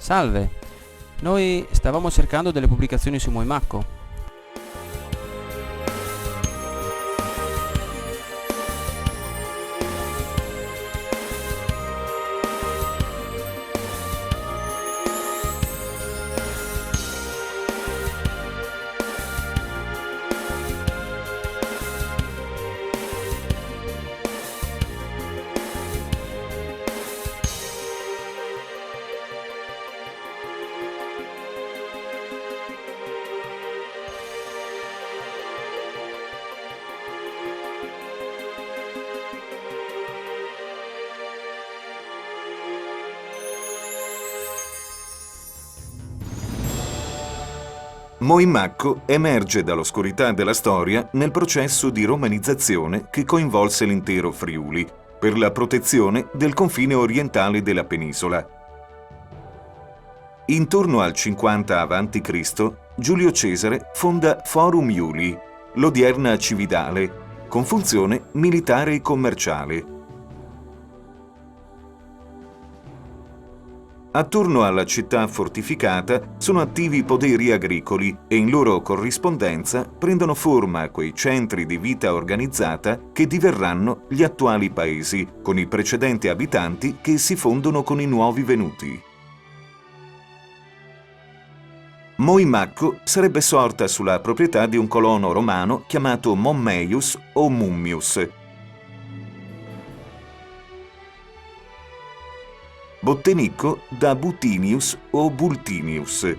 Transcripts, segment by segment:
Salve, noi stavamo cercando delle pubblicazioni su Moimacco. Moimacco emerge dall'oscurità della storia nel processo di romanizzazione che coinvolse l'intero Friuli per la protezione del confine orientale della penisola. Intorno al 50 a.C., Giulio Cesare fonda Forum Iuli, l'odierna Cividale, con funzione militare e commerciale. Attorno alla città fortificata sono attivi poderi agricoli e in loro corrispondenza prendono forma quei centri di vita organizzata che diverranno gli attuali paesi, con i precedenti abitanti che si fondono con i nuovi venuti. Moimacco sarebbe sorta sulla proprietà di un colono romano chiamato Mommeius o Mummius. Bottenicco da Butinius o Bultinius.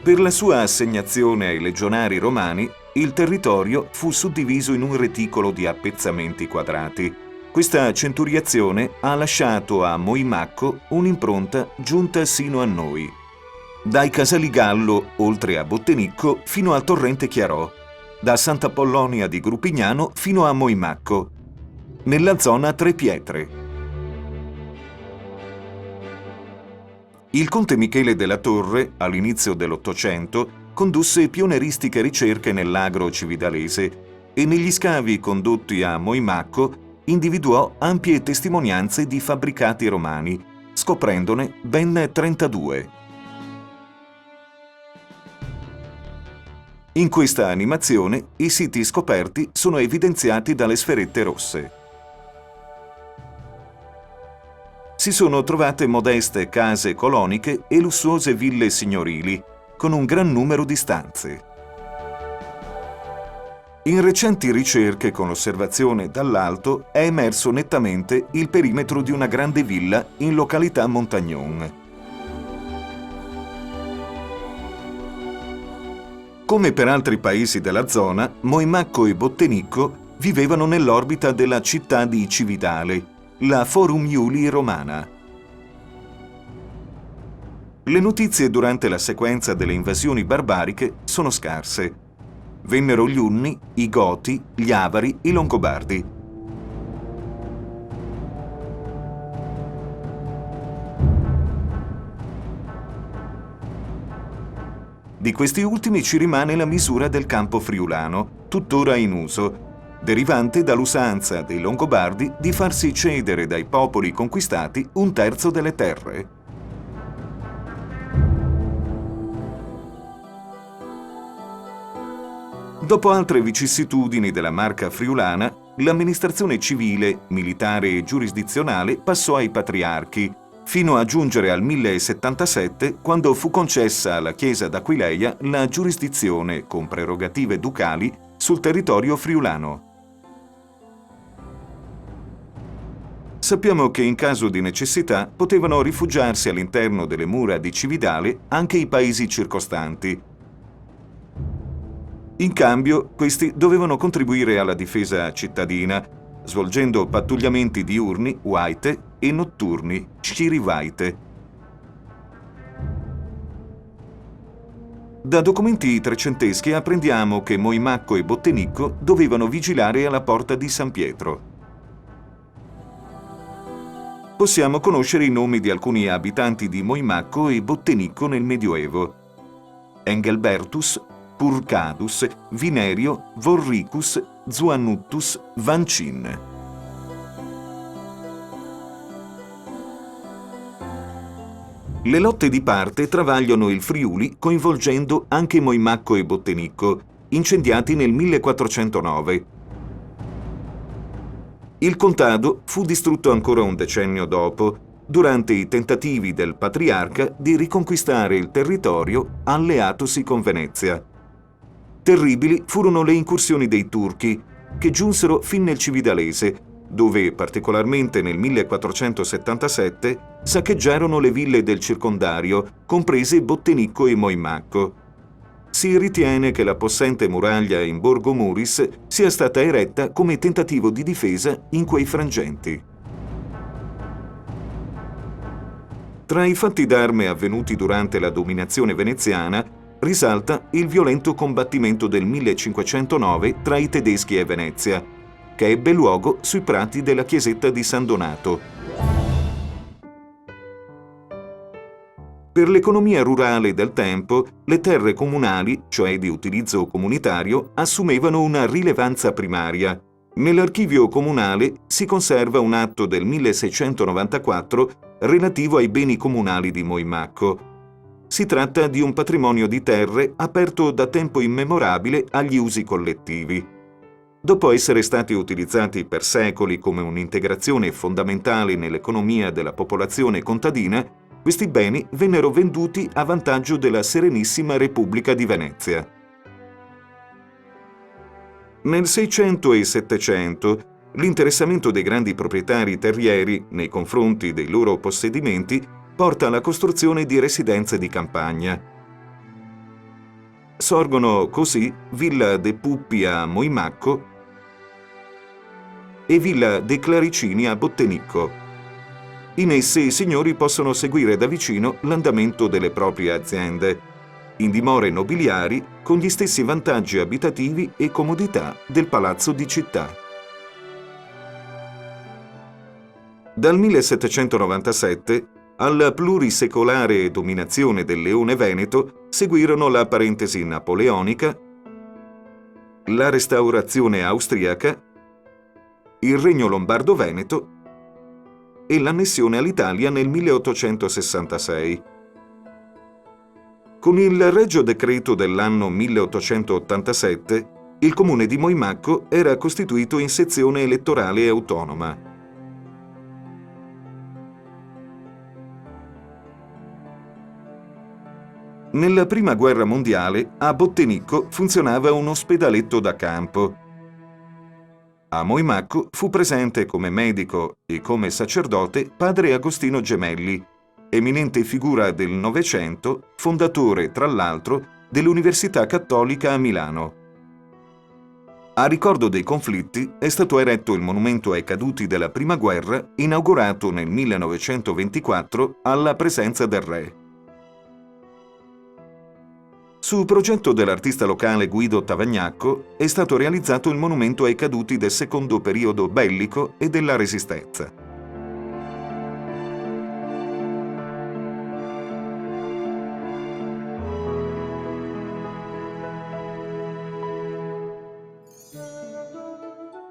Per la sua assegnazione ai legionari romani, il territorio fu suddiviso in un reticolo di appezzamenti quadrati. Questa centuriazione ha lasciato a Moimacco un'impronta giunta sino a noi. Dai Casali Gallo, oltre a Bottenicco, fino al torrente Chiarò, da Santa Apollonia di Gruppignano fino a Moimacco, nella zona Tre Pietre. Il conte Michele della Torre, all'inizio dell'Ottocento, condusse pionieristiche ricerche nell'agro cividalese e negli scavi condotti a Moimacco individuò ampie testimonianze di fabbricati romani, scoprendone ben 32. In questa animazione i siti scoperti sono evidenziati dalle sferette rosse. Si sono trovate modeste case coloniche e lussuose ville signorili, con un gran numero di stanze. In recenti ricerche con osservazione dall'alto è emerso nettamente il perimetro di una grande villa in località Montagnon. Come per altri paesi della zona, Moimacco e Bottenicco vivevano nell'orbita della città di Cividale, la Forum Iuli romana. Le notizie durante la sequenza delle invasioni barbariche sono scarse. Vennero gli Unni, i Goti, gli Avari, i Longobardi. Di questi ultimi ci rimane la misura del campo friulano, tuttora in uso, derivante dall'usanza dei Longobardi di farsi cedere dai popoli conquistati un terzo delle terre. Dopo altre vicissitudini della Marca friulana, l'amministrazione civile, militare e giurisdizionale passò ai patriarchi, fino a giungere al 1077, quando fu concessa alla Chiesa d'Aquileia la giurisdizione, con prerogative ducali, sul territorio friulano. Sappiamo che in caso di necessità potevano rifugiarsi all'interno delle mura di Cividale anche i paesi circostanti. In cambio, questi dovevano contribuire alla difesa cittadina, svolgendo pattugliamenti diurni, waite, e notturni, scirivaite. Da documenti trecenteschi apprendiamo che Moimacco e Bottenicco dovevano vigilare alla porta di San Pietro. Possiamo conoscere i nomi di alcuni abitanti di Moimacco e Bottenicco nel Medioevo: Engelbertus, Purcadus, Vinerio, Vorricus, Zuannuttus, Vancin. Le lotte di parte travagliano il Friuli coinvolgendo anche Moimacco e Bottenicco, incendiati nel 1409. Il contado fu distrutto ancora un decennio dopo, durante i tentativi del patriarca di riconquistare il territorio alleatosi con Venezia. Terribili furono le incursioni dei turchi, che giunsero fin nel Cividalese, dove, particolarmente nel 1477, saccheggiarono le ville del circondario, comprese Bottenicco e Moimacco. Si ritiene che la possente muraglia in Borgo Muris sia stata eretta come tentativo di difesa in quei frangenti. Tra i fatti d'arme avvenuti durante la dominazione veneziana risalta il violento combattimento del 1509 tra i tedeschi e Venezia, che ebbe luogo sui prati della chiesetta di San Donato. Per l'economia rurale del tempo, le terre comunali, cioè di utilizzo comunitario, assumevano una rilevanza primaria. Nell'archivio comunale si conserva un atto del 1694 relativo ai beni comunali di Moimacco. Si tratta di un patrimonio di terre aperto da tempo immemorabile agli usi collettivi. Dopo essere stati utilizzati per secoli come un'integrazione fondamentale nell'economia della popolazione contadina, questi beni vennero venduti a vantaggio della Serenissima Repubblica di Venezia. Nel 600 e 700 l'interessamento dei grandi proprietari terrieri nei confronti dei loro possedimenti porta alla costruzione di residenze di campagna. Sorgono così Villa de' Puppi a Moimacco e Villa dei Claricini a Bottenicco. In esse i signori possono seguire da vicino l'andamento delle proprie aziende, in dimore nobiliari con gli stessi vantaggi abitativi e comodità del palazzo di città. Dal 1797 alla plurisecolare dominazione del Leone Veneto seguirono la parentesi napoleonica, la restaurazione austriaca, il Regno Lombardo-Veneto e l'annessione all'Italia nel 1866. Con il Regio Decreto dell'anno 1887, il comune di Moimacco era costituito in sezione elettorale autonoma. Nella Prima Guerra Mondiale a Bottenicco funzionava un ospedaletto da campo. A Moimacco fu presente come medico e come sacerdote padre Agostino Gemelli, eminente figura del Novecento, fondatore, tra l'altro, dell'Università Cattolica a Milano. A ricordo dei conflitti è stato eretto il monumento ai caduti della Prima Guerra, inaugurato nel 1924 alla presenza del re. Su progetto dell'artista locale Guido Tavagnacco è stato realizzato il monumento ai caduti del secondo periodo bellico e della Resistenza.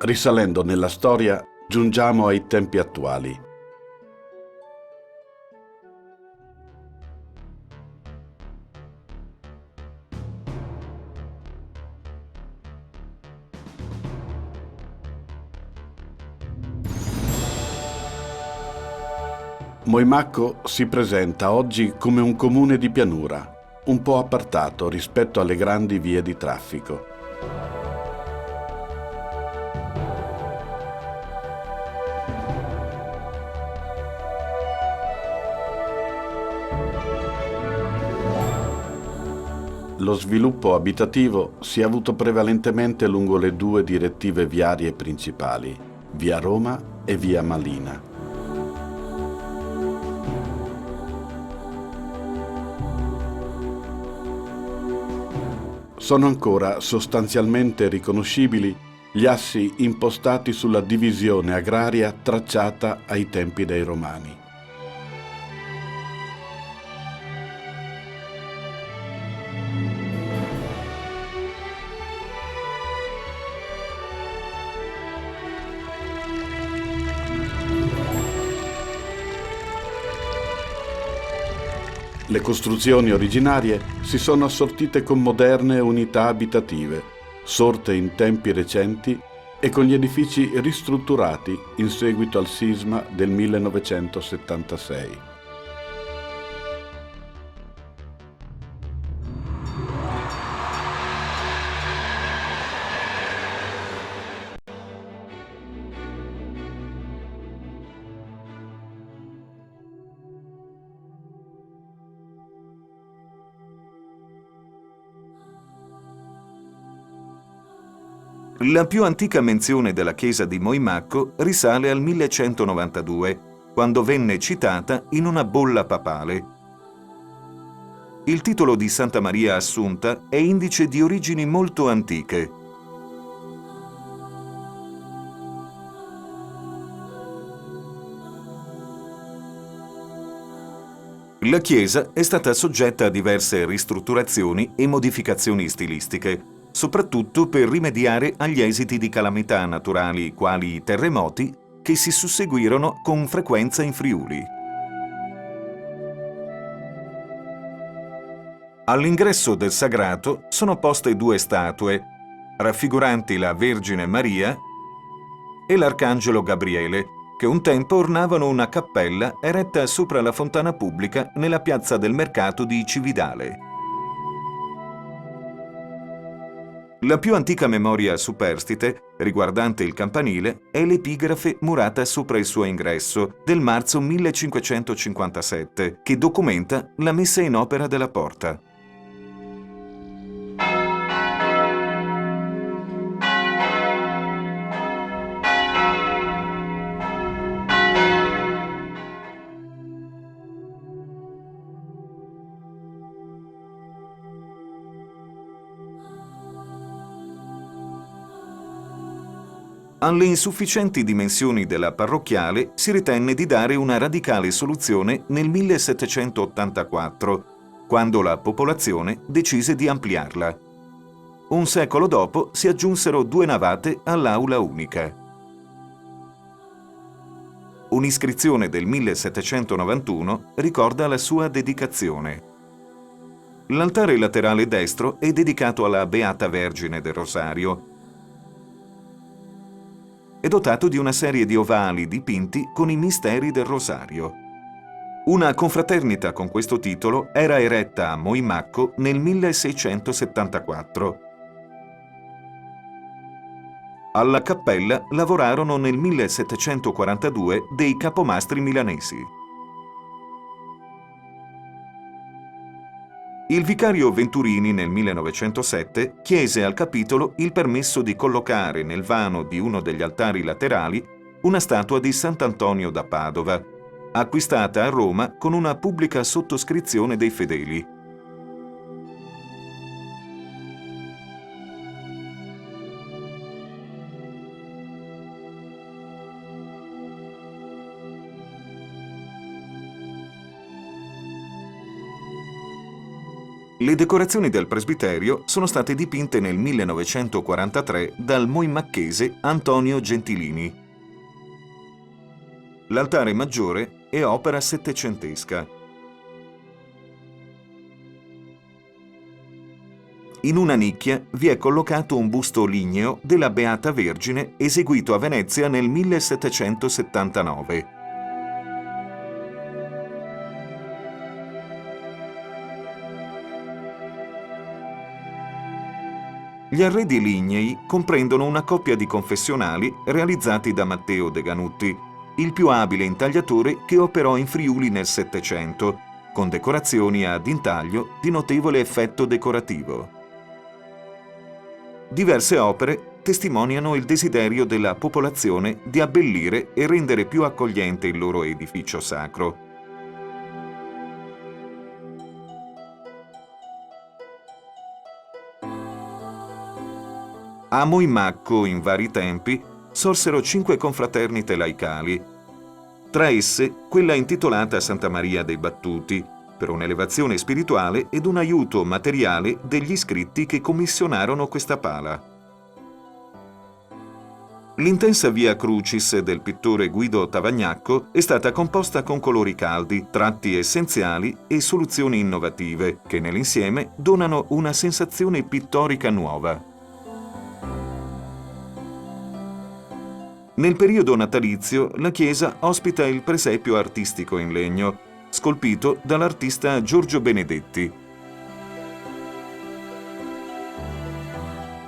Risalendo nella storia, giungiamo ai tempi attuali. Moimacco si presenta oggi come un comune di pianura, un po' appartato rispetto alle grandi vie di traffico. Lo sviluppo abitativo si è avuto prevalentemente lungo le due direttive viarie principali, via Roma e via Malina. Sono ancora sostanzialmente riconoscibili gli assi impostati sulla divisione agraria tracciata ai tempi dei Romani. Le costruzioni originarie si sono assortite con moderne unità abitative, sorte in tempi recenti e con gli edifici ristrutturati in seguito al sisma del 1976. La più antica menzione della chiesa di Moimacco risale al 1192, quando venne citata in una bolla papale. Il titolo di Santa Maria Assunta è indice di origini molto antiche. La chiesa è stata soggetta a diverse ristrutturazioni e modificazioni stilistiche, soprattutto per rimediare agli esiti di calamità naturali quali i terremoti che si susseguirono con frequenza in Friuli. All'ingresso del sagrato sono poste due statue, raffiguranti la Vergine Maria e l'Arcangelo Gabriele, che un tempo ornavano una cappella eretta sopra la fontana pubblica nella piazza del mercato di Cividale. La più antica memoria superstite, riguardante il campanile, è l'epigrafe murata sopra il suo ingresso, del marzo 1557, che documenta la messa in opera della porta. Alle insufficienti dimensioni della parrocchiale si ritenne di dare una radicale soluzione nel 1784, quando la popolazione decise di ampliarla. Un secolo dopo si aggiunsero due navate all'aula unica. Un'iscrizione del 1791 ricorda la sua dedicazione. L'altare laterale destro è dedicato alla Beata Vergine del Rosario. È dotato di una serie di ovali dipinti con i misteri del Rosario. Una confraternita con questo titolo era eretta a Moimacco nel 1674. Alla cappella lavorarono nel 1742 dei capomastri milanesi. Il vicario Venturini nel 1907 chiese al capitolo il permesso di collocare nel vano di uno degli altari laterali una statua di Sant'Antonio da Padova, acquistata a Roma con una pubblica sottoscrizione dei fedeli. Le decorazioni del presbiterio sono state dipinte nel 1943 dal moimacchese Antonio Gentilini. L'altare maggiore è opera settecentesca. In una nicchia vi è collocato un busto ligneo della Beata Vergine eseguito a Venezia nel 1779. Gli arredi lignei comprendono una coppia di confessionali realizzati da Matteo De Ganutti, il più abile intagliatore che operò in Friuli nel Settecento, con decorazioni ad intaglio di notevole effetto decorativo. Diverse opere testimoniano il desiderio della popolazione di abbellire e rendere più accogliente il loro edificio sacro. A Moimacco, in vari tempi, sorsero 5 confraternite laicali. Tra esse, quella intitolata Santa Maria dei Battuti, per un'elevazione spirituale ed un aiuto materiale degli iscritti che commissionarono questa pala. L'intensa via Crucis del pittore Guido Tavagnacco è stata composta con colori caldi, tratti essenziali e soluzioni innovative, che nell'insieme donano una sensazione pittorica nuova. Nel periodo natalizio, la chiesa ospita il presepio artistico in legno, scolpito dall'artista Giorgio Benedetti.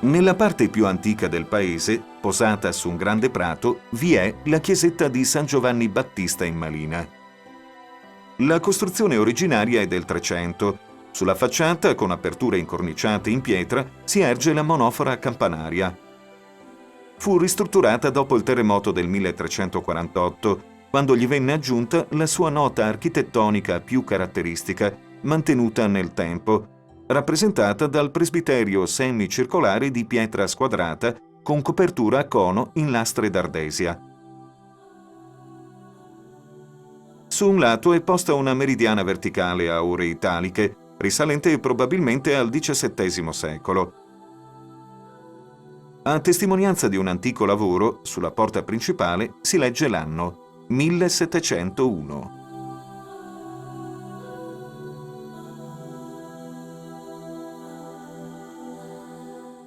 Nella parte più antica del paese, posata su un grande prato, vi è la chiesetta di San Giovanni Battista in Malina. La costruzione originaria è del 300. Sulla facciata, con aperture incorniciate in pietra, si erge la monofora campanaria. Fu ristrutturata dopo il terremoto del 1348, quando gli venne aggiunta la sua nota architettonica più caratteristica, mantenuta nel tempo, rappresentata dal presbiterio semicircolare di pietra squadrata con copertura a cono in lastre d'ardesia. Su un lato è posta una meridiana verticale a ore italiche, risalente probabilmente al XVII secolo. A testimonianza di un antico lavoro, sulla porta principale si legge l'anno 1701.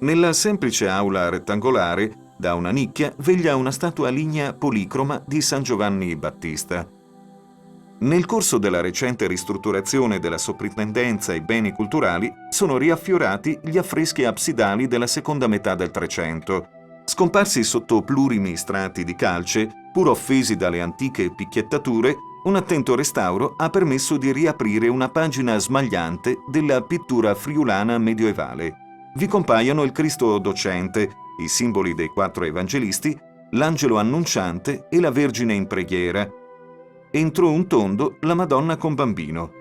Nella semplice aula rettangolare, da una nicchia, veglia una statua lignea policroma di San Giovanni Battista. Nel corso della recente ristrutturazione della Soprintendenza ai Beni Culturali sono riaffiorati gli affreschi absidali della seconda metà del Trecento. Scomparsi sotto plurimi strati di calce, pur offesi dalle antiche picchiettature, un attento restauro ha permesso di riaprire una pagina smagliante della pittura friulana medievale. Vi compaiono il Cristo docente, i simboli dei 4 evangelisti, l'angelo annunciante e la Vergine in preghiera. Entro un tondo la Madonna con bambino.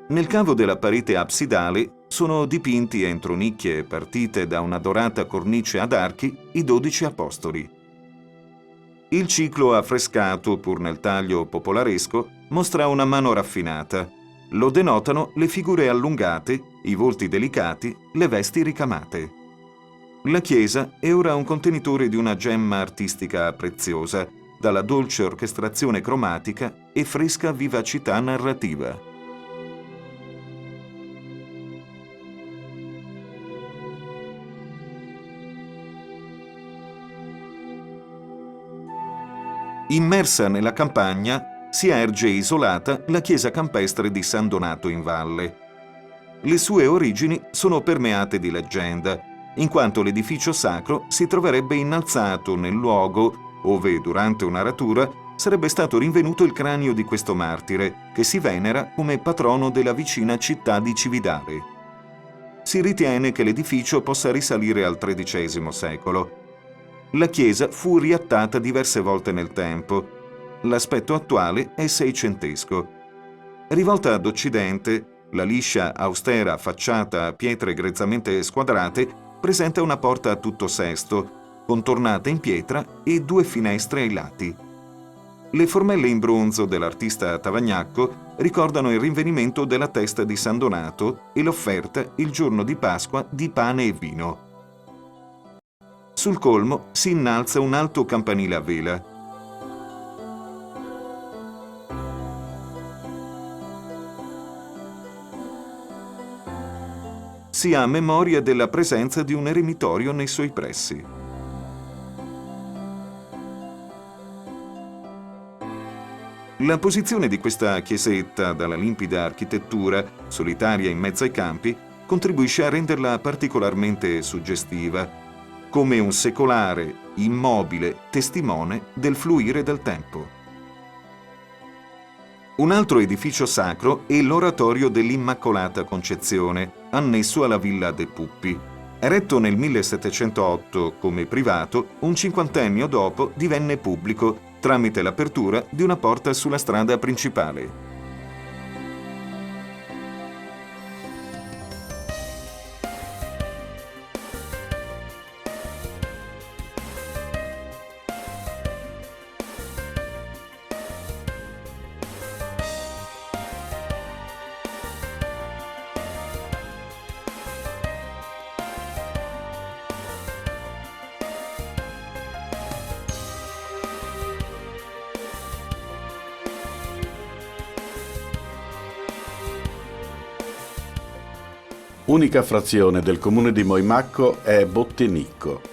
Nel cavo della parete absidale sono dipinti entro nicchie partite da una dorata cornice ad archi i 12 apostoli. Il ciclo affrescato, pur nel taglio popolaresco, mostra una mano raffinata. Lo denotano le figure allungate, i volti delicati, le vesti ricamate. La chiesa è ora un contenitore di una gemma artistica preziosa, dalla dolce orchestrazione cromatica e fresca vivacità narrativa. Immersa nella campagna, si erge isolata la chiesa campestre di San Donato in Valle. Le sue origini sono permeate di leggenda, in quanto l'edificio sacro si troverebbe innalzato nel luogo ove, durante un'aratura, sarebbe stato rinvenuto il cranio di questo martire, che si venera come patrono della vicina città di Cividale. Si ritiene che l'edificio possa risalire al XIII secolo. La chiesa fu riattata diverse volte nel tempo. L'aspetto attuale è seicentesco. Rivolta ad occidente, la liscia, austera facciata a pietre grezzamente squadrate presenta una porta a tutto sesto, contornata in pietra e 2 finestre ai lati. Le formelle in bronzo dell'artista Tavagnacco ricordano il rinvenimento della testa di San Donato e l'offerta il giorno di Pasqua di pane e vino. Sul colmo si innalza un alto campanile a vela. Si ha memoria della presenza di un eremitorio nei suoi pressi. La posizione di questa chiesetta, dalla limpida architettura, solitaria in mezzo ai campi, contribuisce a renderla particolarmente suggestiva, come un secolare, immobile testimone del fluire del tempo. Un altro edificio sacro è l'Oratorio dell'Immacolata Concezione, annesso alla Villa de' Puppi. Eretto nel 1708 come privato, un cinquantennio dopo divenne pubblico tramite l'apertura di una porta sulla strada principale. Unica frazione del comune di Moimacco è Bottenicco.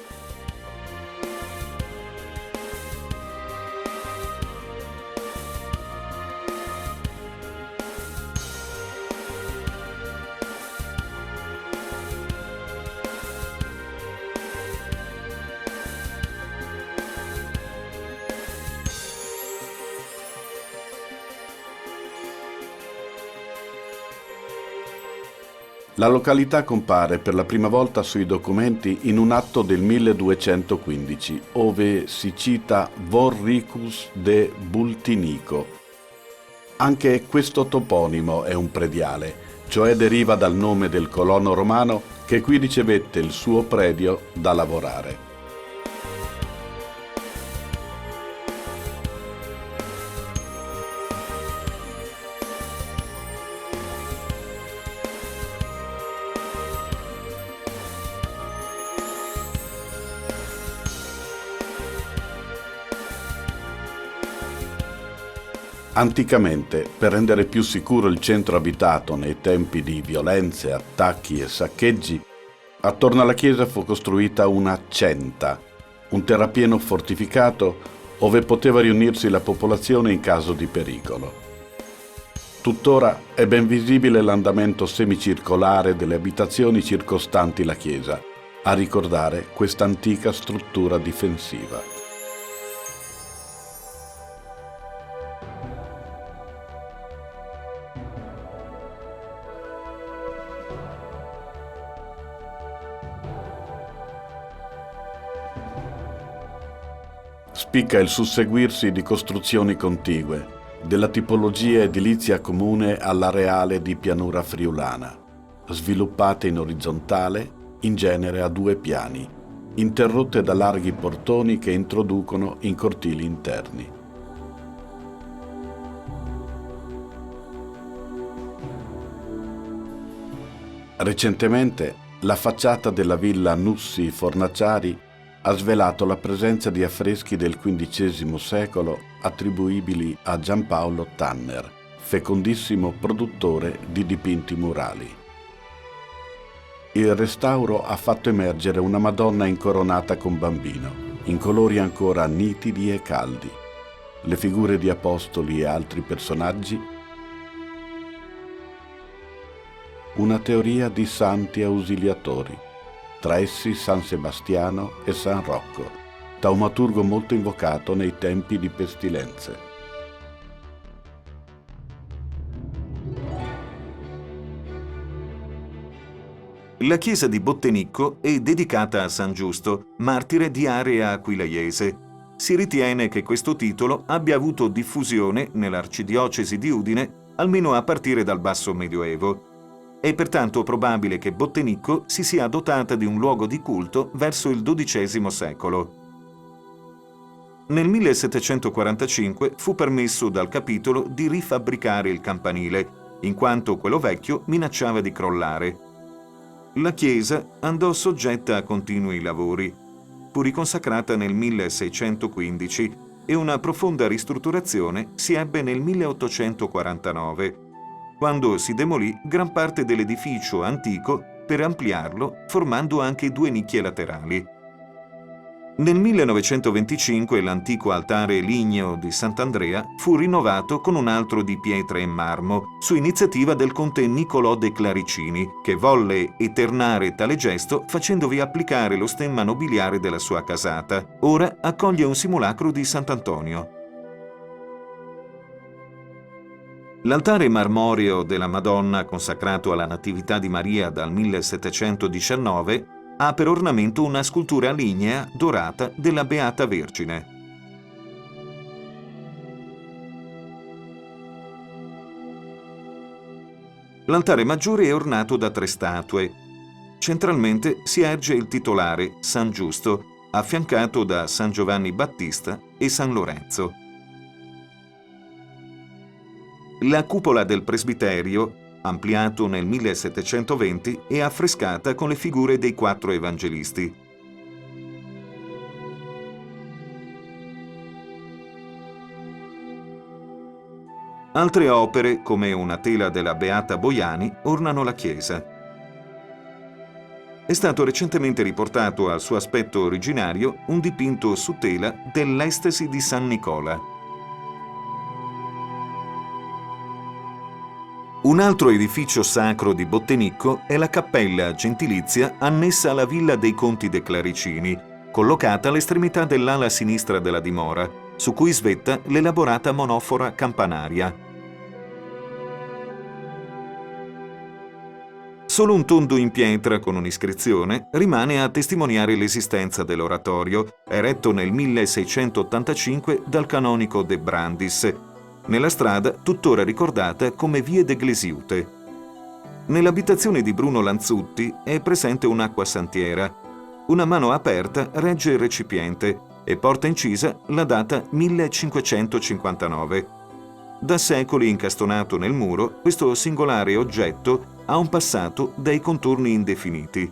La località compare per la prima volta sui documenti in un atto del 1215, ove si cita Vorricus de Bultinico. Anche questo toponimo è un prediale, cioè deriva dal nome del colono romano che qui ricevette il suo predio da lavorare. Anticamente, per rendere più sicuro il centro abitato nei tempi di violenze, attacchi e saccheggi, attorno alla chiesa fu costruita una centa, un terrapieno fortificato ove poteva riunirsi la popolazione in caso di pericolo. Tuttora è ben visibile l'andamento semicircolare delle abitazioni circostanti la chiesa, a ricordare questa antica struttura difensiva. Spicca il susseguirsi di costruzioni contigue, della tipologia edilizia comune all'areale di pianura friulana, sviluppate in orizzontale, in genere a 2 piani, interrotte da larghi portoni che introducono in cortili interni. Recentemente, la facciata della villa Nussi Fornaciari ha svelato la presenza di affreschi del XV secolo attribuibili a Giampaolo Tanner, fecondissimo produttore di dipinti murali. Il restauro ha fatto emergere una Madonna incoronata con bambino, in colori ancora nitidi e caldi, le figure di apostoli e altri personaggi, una teoria di santi ausiliatori, tra essi San Sebastiano e San Rocco, taumaturgo molto invocato nei tempi di pestilenze. La chiesa di Bottenicco è dedicata a San Giusto, martire di area aquileiese. Si ritiene che questo titolo abbia avuto diffusione nell'arcidiocesi di Udine almeno a partire dal Basso Medioevo. È pertanto probabile che Bottenicco si sia dotata di un luogo di culto verso il XII secolo. Nel 1745 fu permesso dal capitolo di rifabbricare il campanile, in quanto quello vecchio minacciava di crollare. La chiesa andò soggetta a continui lavori. Fu riconsacrata nel 1615 e una profonda ristrutturazione si ebbe nel 1849, quando si demolì gran parte dell'edificio antico per ampliarlo, formando anche 2 nicchie laterali. Nel 1925 l'antico altare ligneo di Sant'Andrea fu rinnovato con un altro di pietra e marmo, su iniziativa del conte Niccolò de Claricini, che volle eternare tale gesto facendovi applicare lo stemma nobiliare della sua casata. Ora accoglie un simulacro di Sant'Antonio. L'altare marmoreo della Madonna, consacrato alla Natività di Maria dal 1719, ha per ornamento una scultura lignea dorata della Beata Vergine. L'altare maggiore è ornato da 3 statue. Centralmente si erge il titolare, San Giusto, affiancato da San Giovanni Battista e San Lorenzo. La cupola del presbiterio, ampliato nel 1720, è affrescata con le figure dei 4 evangelisti. Altre opere, come una tela della Beata Boiani, ornano la chiesa. è stato recentemente riportato al suo aspetto originario un dipinto su tela dell'Estasi di San Nicola. Un altro edificio sacro di Bottenicco è la cappella gentilizia annessa alla Villa dei Conti de Claricini, collocata all'estremità dell'ala sinistra della dimora, su cui svetta l'elaborata monofora campanaria. Solo un tondo in pietra con un'iscrizione rimane a testimoniare l'esistenza dell'oratorio, eretto nel 1685 dal canonico De Brandis, nella strada tuttora ricordata come Vie d'Eglesiute. Nell'abitazione di Bruno Lanzutti è presente un'acqua santiera. Una mano aperta regge il recipiente e porta incisa la data 1559. Da secoli incastonato nel muro, questo singolare oggetto ha un passato dai contorni indefiniti.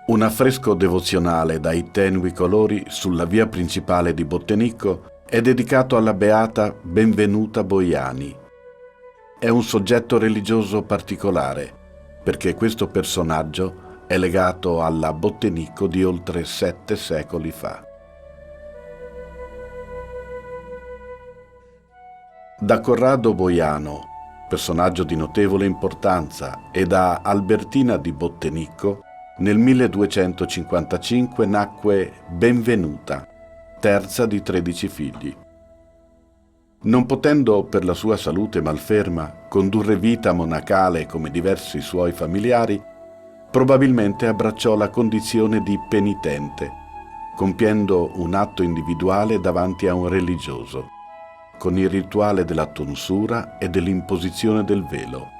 Un affresco devozionale dai tenui colori sulla via principale di Bottenicco è dedicato alla beata Benvenuta Boiani. È un soggetto religioso particolare, perché questo personaggio è legato alla Bottenicco di oltre 7 secoli fa. Da Corrado Boiano, personaggio di notevole importanza, e da Albertina di Bottenicco, nel 1255 nacque Benvenuta, terza di 13 figli. Non potendo per la sua salute malferma condurre vita monacale come diversi suoi familiari, probabilmente abbracciò la condizione di penitente, compiendo un atto individuale davanti a un religioso, con il rituale della tonsura e dell'imposizione del velo.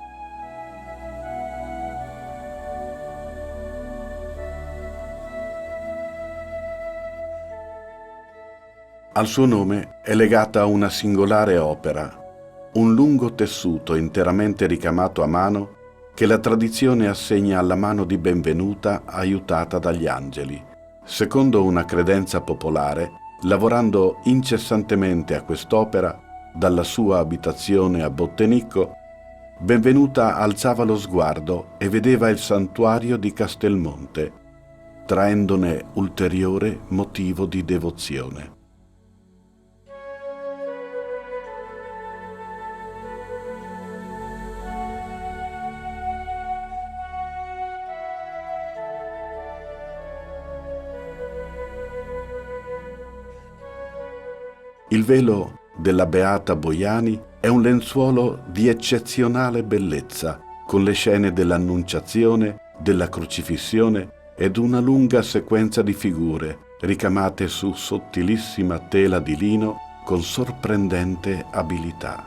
Al suo nome è legata una singolare opera, un lungo tessuto interamente ricamato a mano che la tradizione assegna alla mano di Benvenuta aiutata dagli angeli. Secondo una credenza popolare, lavorando incessantemente a quest'opera, dalla sua abitazione a Bottenicco, Benvenuta alzava lo sguardo e vedeva il santuario di Castelmonte, traendone ulteriore motivo di devozione. Il velo della Beata Boiani è un lenzuolo di eccezionale bellezza, con le scene dell'Annunciazione, della Crocifissione ed una lunga sequenza di figure ricamate su sottilissima tela di lino con sorprendente abilità.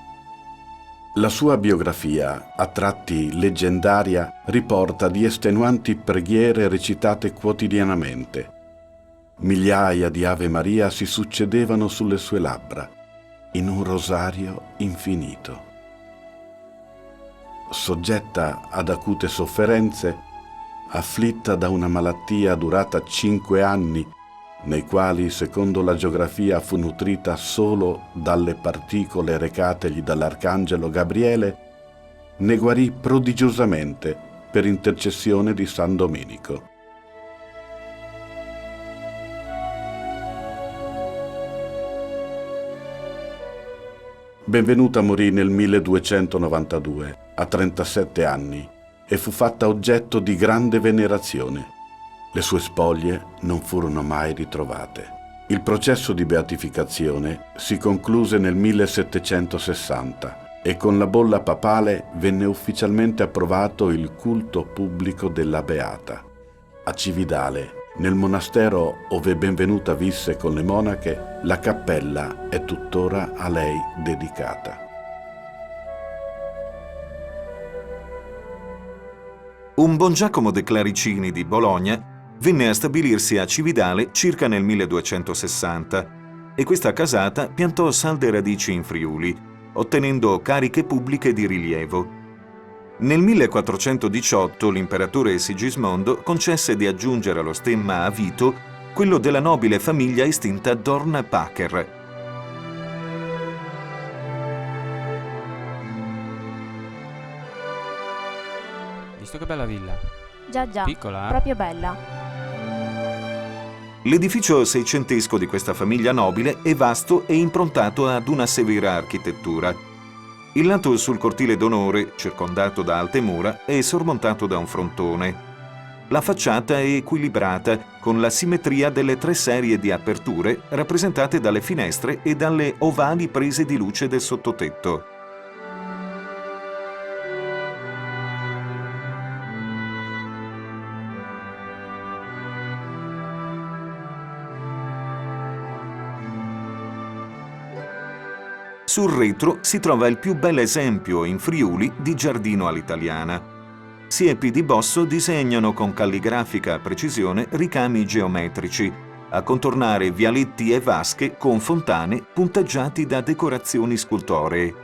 La sua biografia, a tratti leggendaria, riporta di estenuanti preghiere recitate quotidianamente. Migliaia di Ave Maria si succedevano sulle sue labbra, in un rosario infinito. Soggetta ad acute sofferenze, afflitta da una malattia durata 5 anni, nei quali, secondo la geografia, fu nutrita solo dalle particole recategli dall'arcangelo Gabriele, ne guarì prodigiosamente per intercessione di San Domenico. Benvenuta morì nel 1292, a 37 anni, e fu fatta oggetto di grande venerazione. Le sue spoglie non furono mai ritrovate. Il processo di beatificazione si concluse nel 1760 e con la bolla papale venne ufficialmente approvato il culto pubblico della Beata. A Cividale, nel monastero ove Benvenuta visse con le monache, la cappella è tuttora a lei dedicata. Un buon Giacomo de Claricini di Bologna venne a stabilirsi a Cividale circa nel 1260 e questa casata piantò salde radici in Friuli, ottenendo cariche pubbliche di rilievo. Nel 1418 l'imperatore Sigismondo concesse di aggiungere allo stemma a Vito quello della nobile famiglia estinta Dorn-Pacher. Visto che bella villa. Già già, Piccola, eh? proprio bella. L'edificio seicentesco di questa famiglia nobile è vasto e improntato ad una severa architettura. Il lato sul cortile d'onore, circondato da alte mura, è sormontato da un frontone. La facciata è equilibrata, con la simmetria delle 3 serie di aperture rappresentate dalle finestre e dalle ovali prese di luce del sottotetto. Sul retro si trova il più bel esempio in Friuli di giardino all'italiana. Siepi di Bosso disegnano con calligrafica precisione ricami geometrici, a contornare vialetti e vasche con fontane punteggiati da decorazioni scultoree.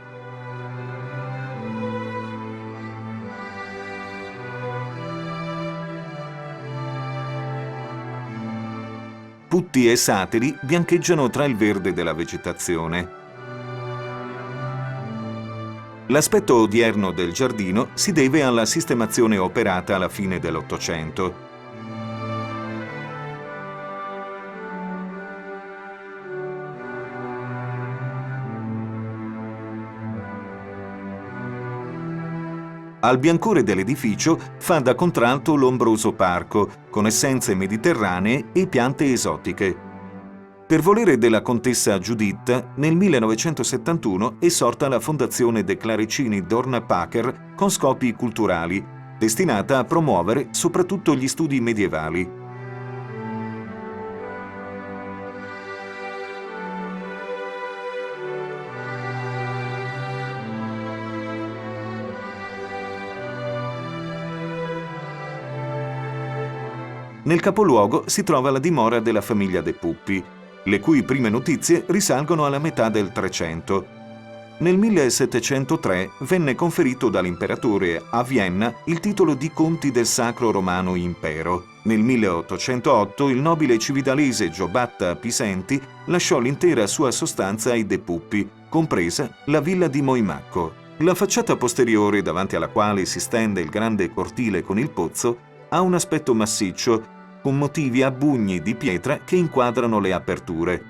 Putti e satiri biancheggiano tra il verde della vegetazione. L'aspetto odierno del giardino si deve alla sistemazione operata alla fine dell'Ottocento. Al biancore dell'edificio fa da contralto l'ombroso parco, con essenze mediterranee e piante esotiche. Per volere della contessa Giuditta, nel 1971 è sorta la Fondazione De Claricini Dorna-Packer con scopi culturali, destinata a promuovere soprattutto gli studi medievali. Nel capoluogo si trova la dimora della famiglia De Puppi, le cui prime notizie risalgono alla metà del Trecento. Nel 1703 venne conferito dall'imperatore a Vienna il titolo di Conti del Sacro Romano Impero. Nel 1808 il nobile cividalese Giobatta Pisenti lasciò l'intera sua sostanza ai De Puppi, compresa la villa di Moimacco. La facciata posteriore, davanti alla quale si stende il grande cortile con il pozzo, ha un aspetto massiccio, con motivi a bugni di pietra che inquadrano le aperture.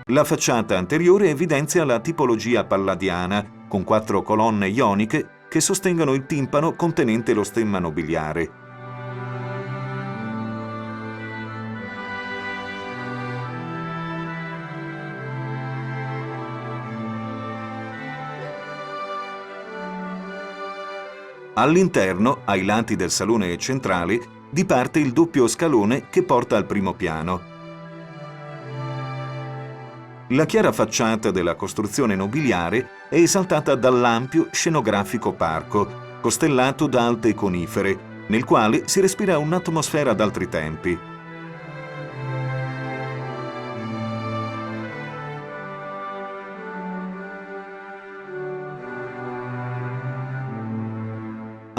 La facciata anteriore evidenzia la tipologia palladiana, con 4 colonne ioniche che sostengono il timpano contenente lo stemma nobiliare. All'interno, ai lati del salone centrale, diparte il doppio scalone che porta al primo piano. La chiara facciata della costruzione nobiliare è esaltata dall'ampio scenografico parco, costellato da alte conifere, nel quale si respira un'atmosfera d'altri tempi.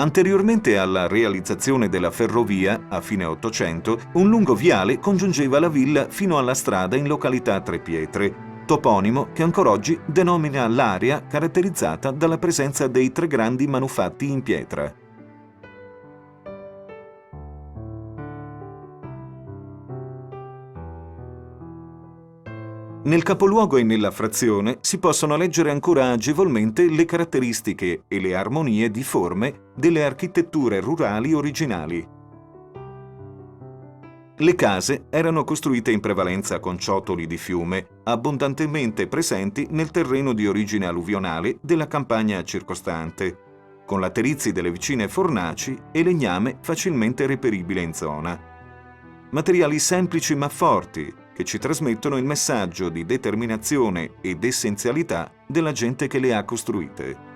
Anteriormente alla realizzazione della ferrovia, a fine Ottocento, un lungo viale congiungeva la villa fino alla strada in località Tre Pietre, toponimo che ancora oggi denomina l'area caratterizzata dalla presenza dei 3 grandi manufatti in pietra. Nel capoluogo e nella frazione si possono leggere ancora agevolmente le caratteristiche e le armonie di forme delle architetture rurali originali. Le case erano costruite in prevalenza con ciottoli di fiume, abbondantemente presenti nel terreno di origine alluvionale della campagna circostante, con laterizi delle vicine fornaci e legname facilmente reperibile in zona. Materiali semplici ma forti, che ci trasmettono il messaggio di determinazione ed essenzialità della gente che le ha costruite.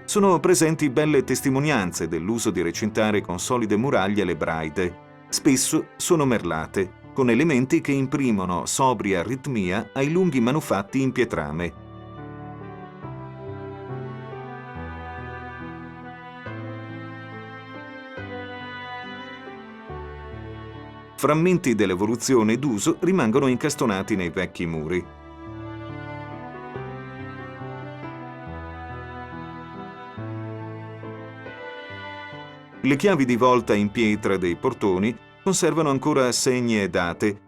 Sono presenti belle testimonianze dell'uso di recintare con solide muraglie le braite. Spesso sono merlate, con elementi che imprimono sobria ritmia ai lunghi manufatti in pietrame. Frammenti dell'evoluzione d'uso rimangono incastonati nei vecchi muri. Le chiavi di volta in pietra dei portoni conservano ancora segni e date.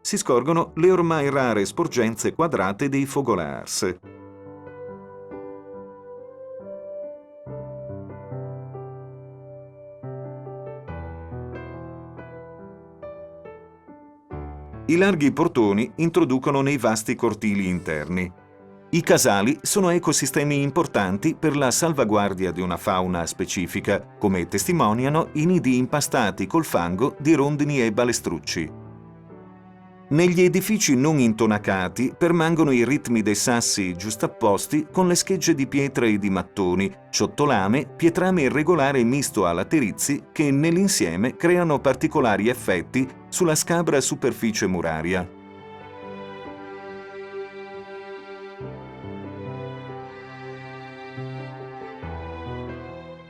Si scorgono le ormai rare sporgenze quadrate dei foggolars. I larghi portoni introducono nei vasti cortili interni. I casali sono ecosistemi importanti per la salvaguardia di una fauna specifica, come testimoniano i nidi impastati col fango di rondini e balestrucci. Negli edifici non intonacati permangono i ritmi dei sassi giustapposti con le schegge di pietra e di mattoni, ciottolame, pietrame irregolare misto a laterizi che nell'insieme creano particolari effetti sulla scabra superficie muraria.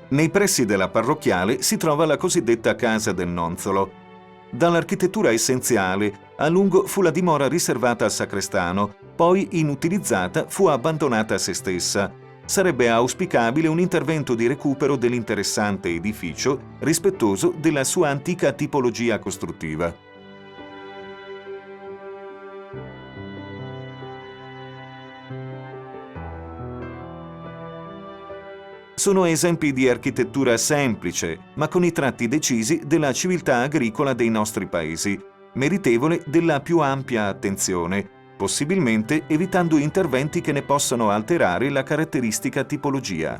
Nei pressi della parrocchiale si trova la cosiddetta Casa del Nonzolo. Dall'architettura essenziale, a lungo fu la dimora riservata al sacrestano, poi inutilizzata fu abbandonata a se stessa. Sarebbe auspicabile un intervento di recupero dell'interessante edificio, rispettoso della sua antica tipologia costruttiva. Sono esempi di architettura semplice, ma con i tratti decisi della civiltà agricola dei nostri paesi, meritevole della più ampia attenzione, possibilmente evitando interventi che ne possano alterare la caratteristica tipologia.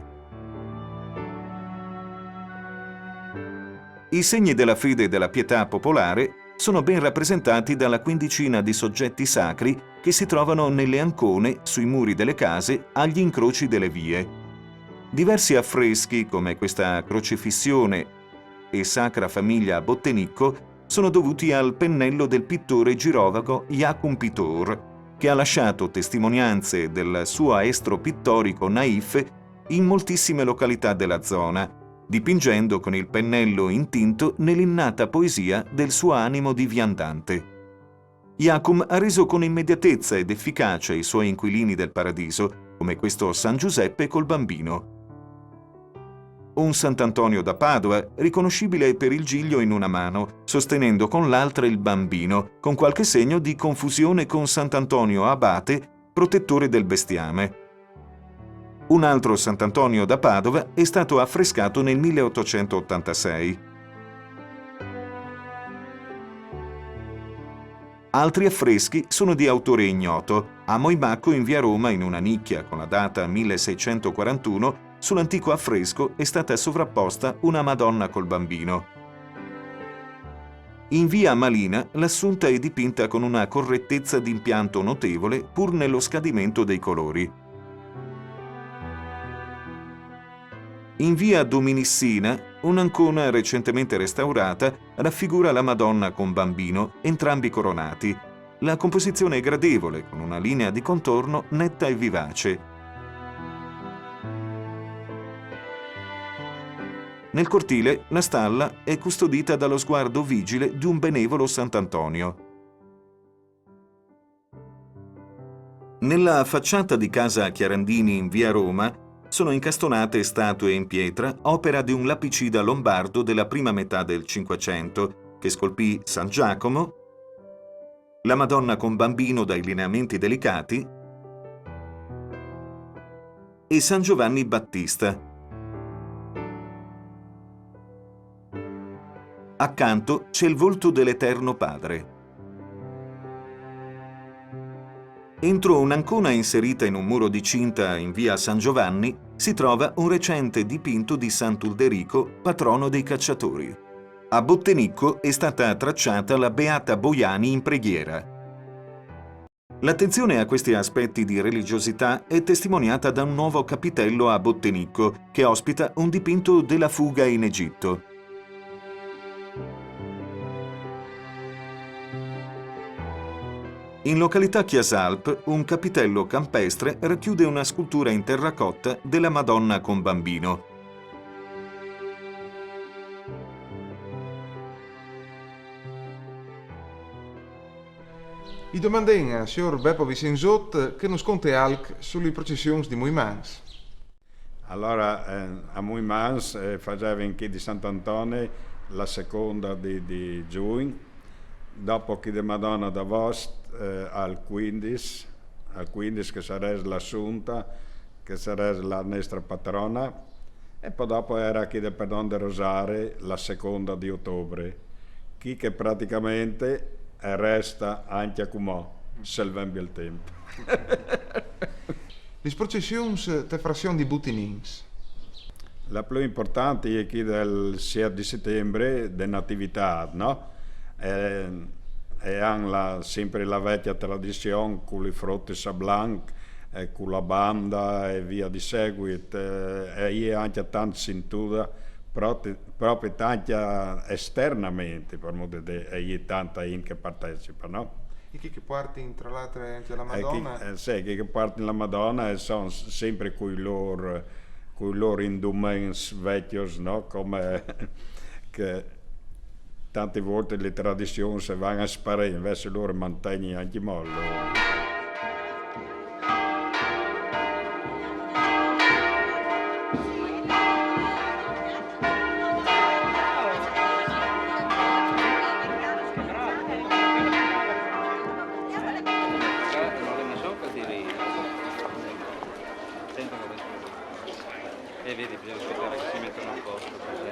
I segni della fede e della pietà popolare sono ben rappresentati dalla quindicina di soggetti sacri che si trovano nelle ancone, sui muri delle case, agli incroci delle vie. Diversi affreschi, come questa crocifissione e Sacra Famiglia a Bottenicco, sono dovuti al pennello del pittore girovago Jakub Pittor, che ha lasciato testimonianze del suo aestro pittorico naif in moltissime località della zona, dipingendo con il pennello intinto nell'innata poesia del suo animo di viandante. Jakub ha reso con immediatezza ed efficacia i suoi inquilini del paradiso, come questo San Giuseppe col bambino. Un Sant'Antonio da Padova, riconoscibile per il giglio in una mano, sostenendo con l'altra il bambino, con qualche segno di confusione con Sant'Antonio Abate, protettore del bestiame. Un altro Sant'Antonio da Padova è stato affrescato nel 1886. Altri affreschi sono di autore ignoto. A Moimacco in via Roma, in una nicchia con la data 1641, sull'antico affresco è stata sovrapposta una Madonna col bambino. In via Malina l'Assunta è dipinta con una correttezza d'impianto notevole pur nello scadimento dei colori. In via Dominissina, un'ancona recentemente restaurata raffigura la Madonna con bambino, entrambi coronati. La composizione è gradevole, con una linea di contorno netta e vivace. Nel cortile, la stalla è custodita dallo sguardo vigile di un benevolo Sant'Antonio. Nella facciata di casa Chiarandini in via Roma sono incastonate statue in pietra, opera di un lapicida lombardo della prima metà del Cinquecento, che scolpì San Giacomo, la Madonna con bambino dai lineamenti delicati e San Giovanni Battista. Accanto c'è il volto dell'Eterno Padre. Entro un'ancona inserita in un muro di cinta in via San Giovanni si trova un recente dipinto di Sant'Ulderico, patrono dei cacciatori. A Bottenicco è stata tracciata la Beata Boiani in preghiera. L'attenzione a questi aspetti di religiosità è testimoniata da un nuovo capitello a Bottenicco che ospita un dipinto della fuga in Egitto. In località Chiasalp, un capitello campestre racchiude una scultura in terracotta della Madonna con bambino. I domandin a signor Beppo Vicenzot che nos conte alc sulle processioni di Muimans. Allora, a Muimans faceva in chi di Sant'Antone la seconda di giugno, dopo che di Madonna d'Avost al 15 che sarebbe l'Assunta, che sarebbe la nostra patrona, e poi dopo era chi di Perdon de Rosare la seconda di ottobre, chi che praticamente resta anche a Cumò, se cambia il tempo. Le processioni te frazione di Butinins. La più importante è chi del 6 di settembre, de Natività, no? E hanno sempre la vecchia tradizione con le frutte sablanc, con la banda e via di seguito. E io anche tanto sintuda, proprio tanto esternamente, per modo di dire, e io tanta in che partecipa, no? E chi che parti tra l'altro anche la Madonna? Sì, chi che parte la Madonna e sono sempre con i loro indumenti vecchi, no? Come che tante volte le tradizioni si vanno a sparire, invece loro mantengono anche molto. E vedi, bisogna aspettare che si mettano a posto per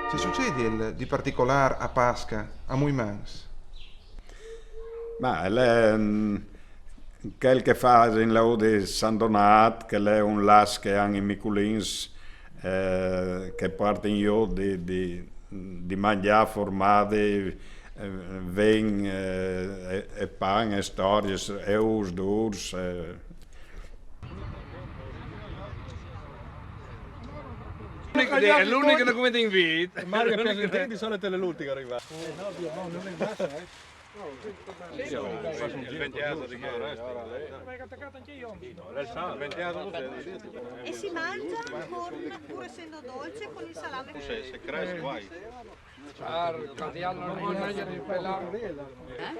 C'è succede di particolare a Pasca, a Muimans? Ma quel che fa in laude San Donat, che è un las che hanno i Miculins, che porta in io di mangiare formati, vin e pan e storie, e us d'urs. È l'unico che come ti invita. Mario Piacentini di solito è l'ultimo che arriva. E si mangia pur essendo dolce con il salame. Se cresce guai.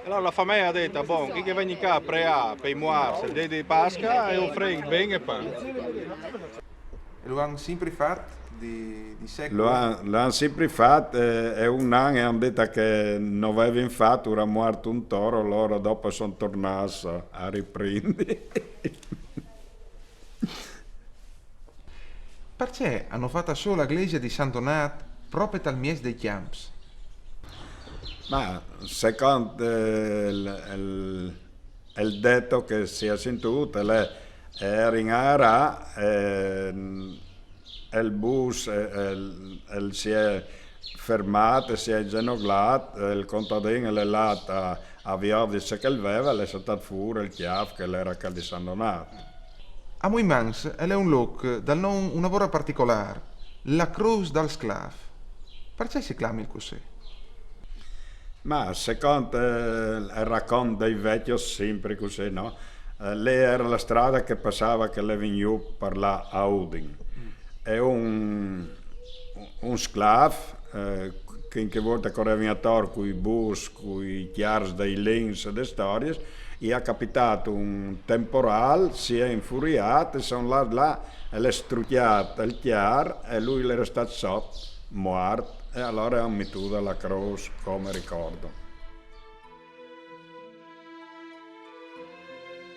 Allora la famiglia ha detto, bon, chi che viene qua per i muarsi, il di Pasca e offre bene e pan. E lo hanno sempre fatto di secoli? Lo hanno sempre fatto, e un anno hanno detto che non avevano fatto, era morto un toro, loro dopo sono tornati a riprendere. Perché hanno fatto solo la chiesa di San Donato proprio dal mese dei Chiamps? Ma secondo il detto che si è sentito, era in Ara, il bus si è fermato, si è genoglato, il contadino è là a via di che aveva, è stato fuori il chiave che era che di San Donato. A Muimans è un look dal non un lavoro particolare, la Cruz dal Sclav. Perché si chiama così? Ma secondo il racconto dei vecchi sempre così, no? Lì era la strada che passava che le veniva per la Audin. È un sclav che in che volta correva attorno con i bus, con i chiars dei lins e delle storie, e ha capitato un temporale, si è infuriato, sono là e l'è strucchiato il chiar e lui l'era stato sotto, morto, e allora ha messo la croce come ricordo.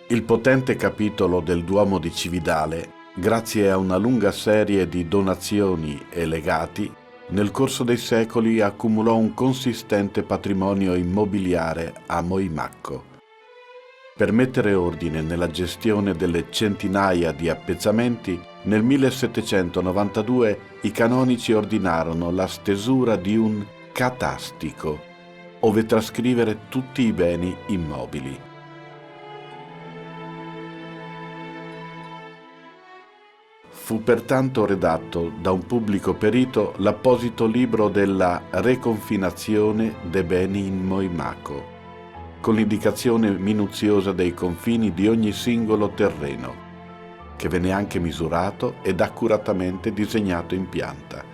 Il potente capitolo del Duomo di Cividale, grazie a una lunga serie di donazioni e legati, nel corso dei secoli accumulò un consistente patrimonio immobiliare a Moimacco. Per mettere ordine nella gestione delle centinaia di appezzamenti, nel 1792 i canonici ordinarono la stesura di un catastico, ove trascrivere tutti i beni immobili. Fu pertanto redatto da un pubblico perito l'apposito libro della reconfinazione dei beni in Moimacco, con l'indicazione minuziosa dei confini di ogni singolo terreno, che venne anche misurato ed accuratamente disegnato in pianta.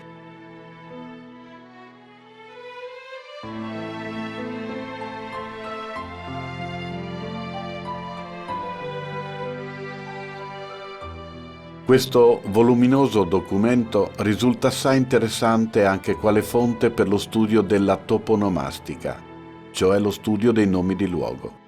Questo voluminoso documento risulta assai interessante anche quale fonte per lo studio della toponomastica, cioè lo studio dei nomi di luogo.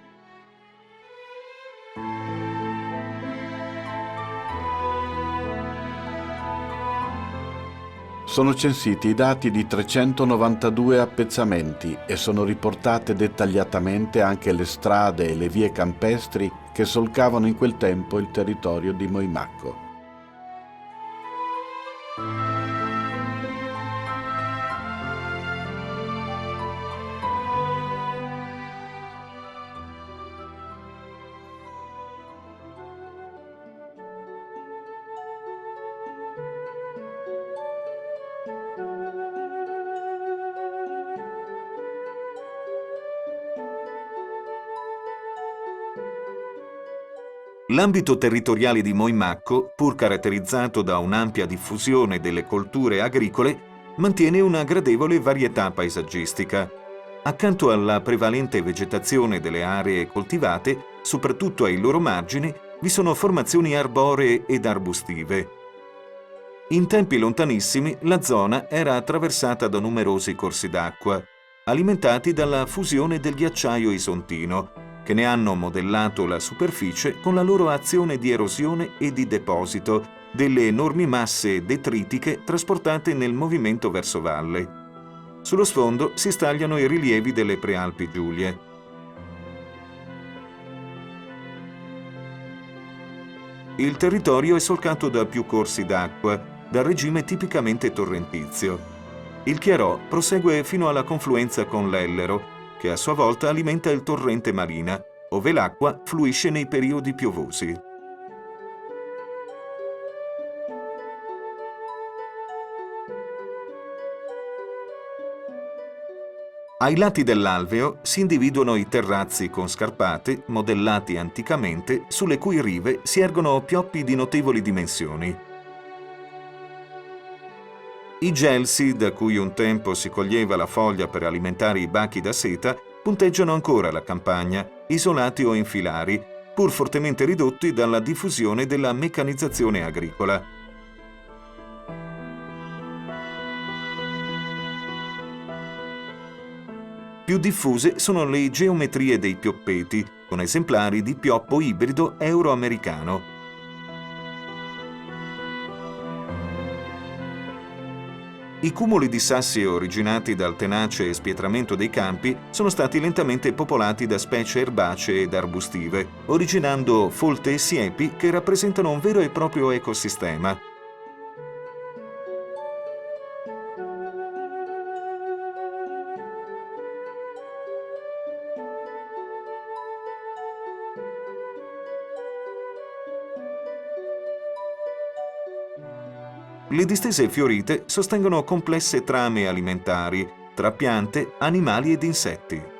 Sono censiti i dati di 392 appezzamenti e sono riportate dettagliatamente anche le strade e le vie campestri che solcavano in quel tempo il territorio di Moimacco. L'ambito territoriale di Moimacco, pur caratterizzato da un'ampia diffusione delle colture agricole, mantiene una gradevole varietà paesaggistica. Accanto alla prevalente vegetazione delle aree coltivate, soprattutto ai loro margini, vi sono formazioni arboree ed arbustive. In tempi lontanissimi la zona era attraversata da numerosi corsi d'acqua, alimentati dalla fusione del ghiacciaio isontino, che ne hanno modellato la superficie con la loro azione di erosione e di deposito delle enormi masse detritiche trasportate nel movimento verso valle. Sullo sfondo si stagliano i rilievi delle Prealpi Giulie. Il territorio è solcato da più corsi d'acqua, dal regime tipicamente torrentizio. Il Chiarò prosegue fino alla confluenza con l'Ellero, che a sua volta alimenta il torrente Marina, ove l'acqua fluisce nei periodi piovosi. Ai lati dell'alveo si individuano i terrazzi con scarpate, modellati anticamente, sulle cui rive si ergono pioppi di notevoli dimensioni. I gelsi, da cui un tempo si coglieva la foglia per alimentare i bachi da seta, punteggiano ancora la campagna, isolati o in filari, pur fortemente ridotti dalla diffusione della meccanizzazione agricola. Più diffuse sono le geometrie dei pioppeti, con esemplari di pioppo ibrido euroamericano. I cumuli di sassi originati dal tenace spietramento dei campi sono stati lentamente popolati da specie erbacee ed arbustive, originando folte e siepi che rappresentano un vero e proprio ecosistema. Le distese fiorite sostengono complesse trame alimentari tra piante, animali ed insetti.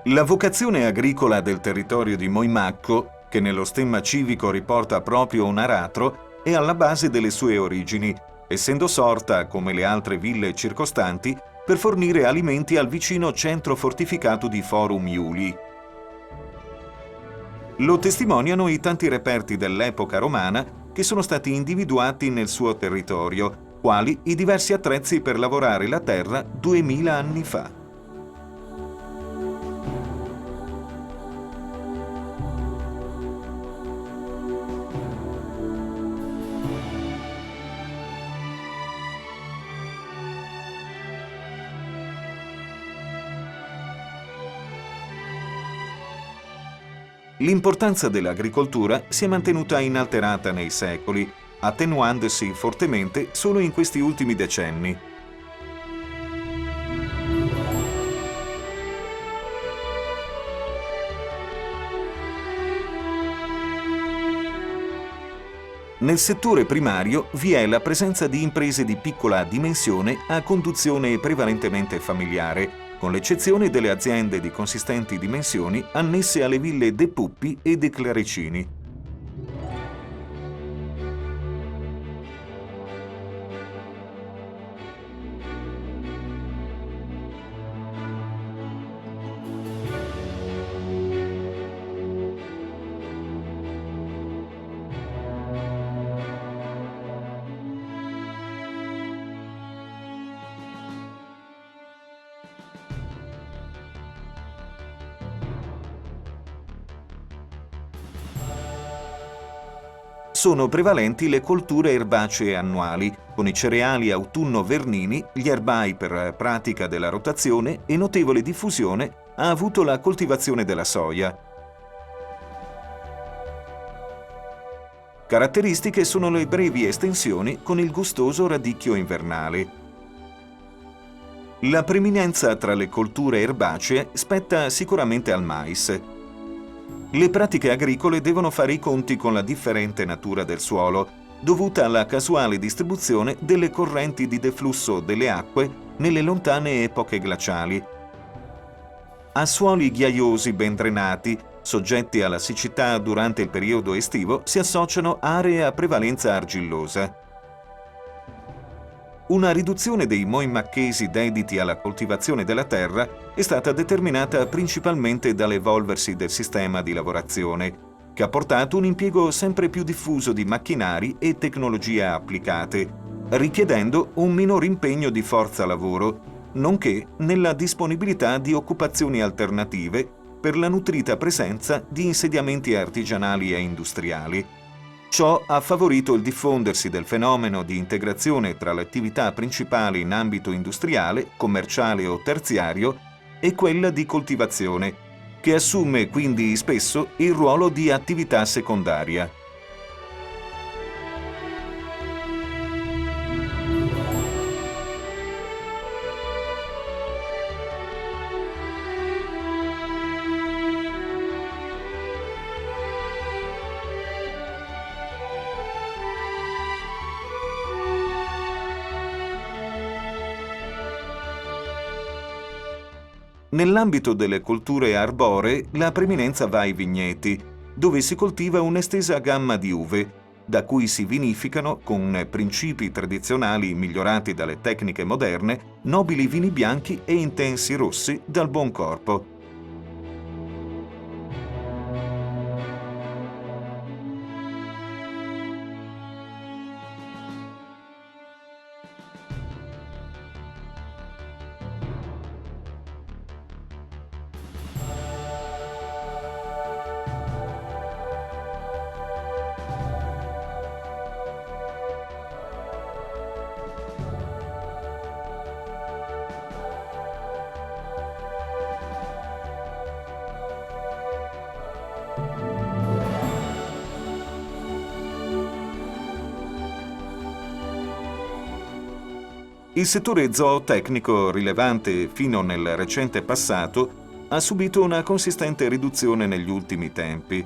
La vocazione agricola del territorio di Moimacco, che nello stemma civico riporta proprio un aratro, è alla base delle sue origini, essendo sorta, come le altre ville circostanti, per fornire alimenti al vicino centro fortificato di Forum Iuli. Lo testimoniano i tanti reperti dell'epoca romana che sono stati individuati nel suo territorio, quali i diversi attrezzi per lavorare la terra 2000 anni fa. L'importanza dell'agricoltura si è mantenuta inalterata nei secoli, attenuandosi fortemente solo in questi ultimi decenni. Nel settore primario vi è la presenza di imprese di piccola dimensione a conduzione prevalentemente familiare, con l'eccezione delle aziende di consistenti dimensioni annesse alle ville De Puppi e De Clarecini. Sono prevalenti le colture erbacee annuali, con i cereali autunno-vernini, gli erbai per pratica della rotazione e notevole diffusione ha avuto la coltivazione della soia. Caratteristiche sono le brevi estensioni con il gustoso radicchio invernale. La preminenza tra le colture erbacee spetta sicuramente al mais. Le pratiche agricole devono fare i conti con la differente natura del suolo, dovuta alla casuale distribuzione delle correnti di deflusso delle acque nelle lontane epoche glaciali. A suoli ghiaiosi ben drenati, soggetti alla siccità durante il periodo estivo, si associano aree a prevalenza argillosa. una riduzione dei moimacchesi dediti alla coltivazione della terra è stata determinata principalmente dall'evolversi del sistema di lavorazione, che ha portato un impiego sempre più diffuso di macchinari e tecnologie applicate, richiedendo un minor impegno di forza lavoro, nonché nella disponibilità di occupazioni alternative per la nutrita presenza di insediamenti artigianali e industriali. Ciò ha favorito il diffondersi del fenomeno di integrazione tra le attività principali in ambito industriale, commerciale o terziario e quella di coltivazione, che assume quindi spesso il ruolo di attività secondaria. Nell'ambito delle colture arboree, la preminenza va ai vigneti, dove si coltiva un'estesa gamma di uve, da cui si vinificano, con principi tradizionali migliorati dalle tecniche moderne, nobili vini bianchi e intensi rossi dal buon corpo. Il settore zootecnico, rilevante fino nel recente passato, ha subito una consistente riduzione negli ultimi tempi.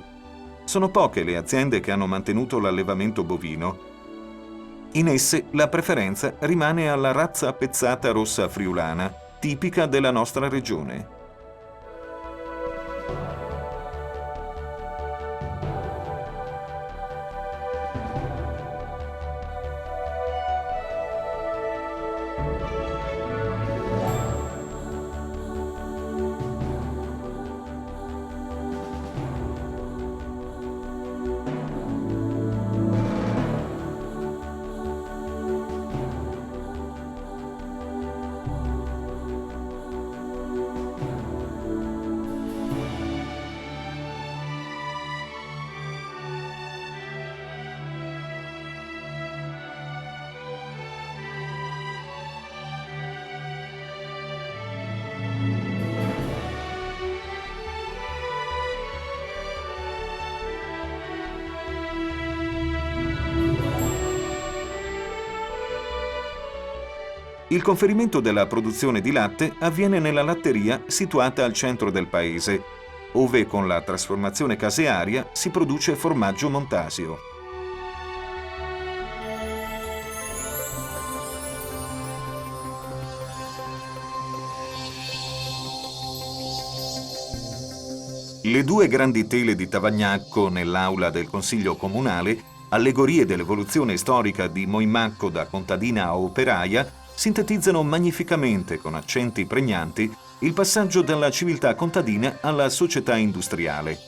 Sono poche le aziende che hanno mantenuto l'allevamento bovino. In esse la preferenza rimane alla razza pezzata rossa friulana, tipica della nostra regione. Il conferimento della produzione di latte avviene nella latteria situata al centro del paese, ove con la trasformazione casearia si produce formaggio montasio. Le due grandi tele di Tavagnacco nell'aula del Consiglio Comunale, allegorie dell'evoluzione storica di Moimacco da contadina a operaia, sintetizzano magnificamente, con accenti pregnanti, il passaggio dalla civiltà contadina alla società industriale.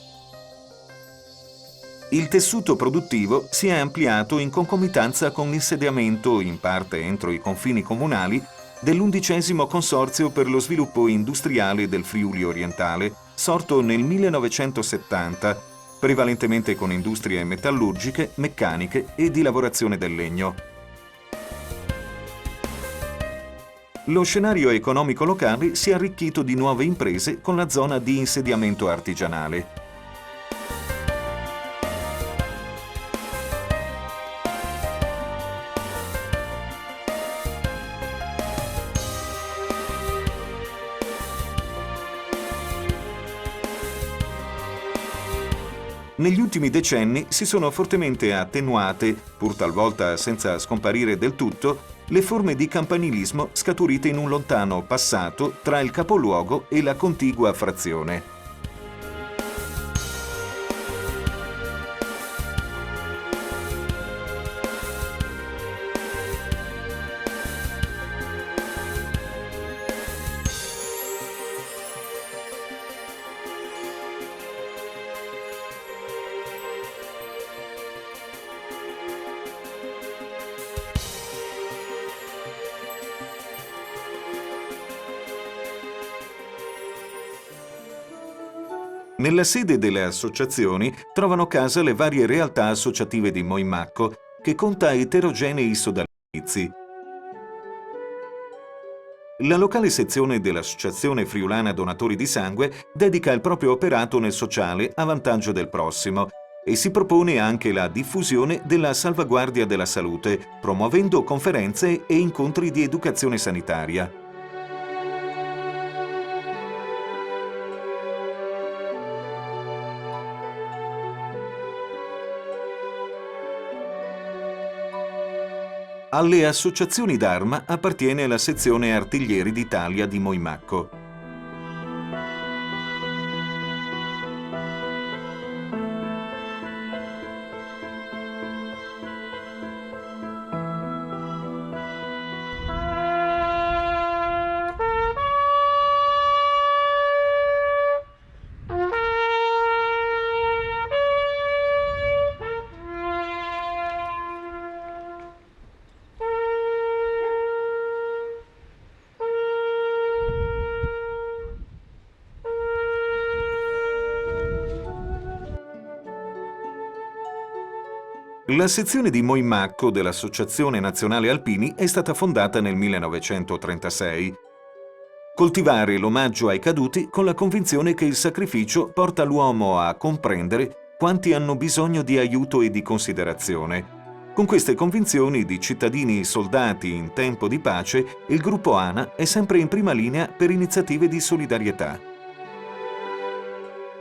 Il tessuto produttivo si è ampliato in concomitanza con l'insediamento, in parte entro i confini comunali, dell'11° Consorzio per lo sviluppo industriale del Friuli orientale, sorto nel 1970, prevalentemente con industrie metallurgiche, meccaniche e di lavorazione del legno. Lo scenario economico locale si è arricchito di nuove imprese con la zona di insediamento artigianale. Negli ultimi decenni si sono fortemente attenuate, pur talvolta senza scomparire del tutto, le forme di campanilismo scaturite in un lontano passato tra il capoluogo e la contigua frazione. Nella sede delle associazioni trovano casa le varie realtà associative di Moimacco, che conta eterogenei sodalizi. La locale sezione dell'Associazione Friulana Donatori di Sangue dedica il proprio operato nel sociale a vantaggio del prossimo e si propone anche la diffusione della salvaguardia della salute, promuovendo conferenze e incontri di educazione sanitaria. Alle associazioni d'arma appartiene la sezione Artiglieri d'Italia di Moimacco. La sezione di Moimacco dell'Associazione Nazionale Alpini è stata fondata nel 1936. Coltivare l'omaggio ai caduti con la convinzione che il sacrificio porta l'uomo a comprendere quanti hanno bisogno di aiuto e di considerazione. Con queste convinzioni di cittadini soldati in tempo di pace, il gruppo ANA è sempre in prima linea per iniziative di solidarietà.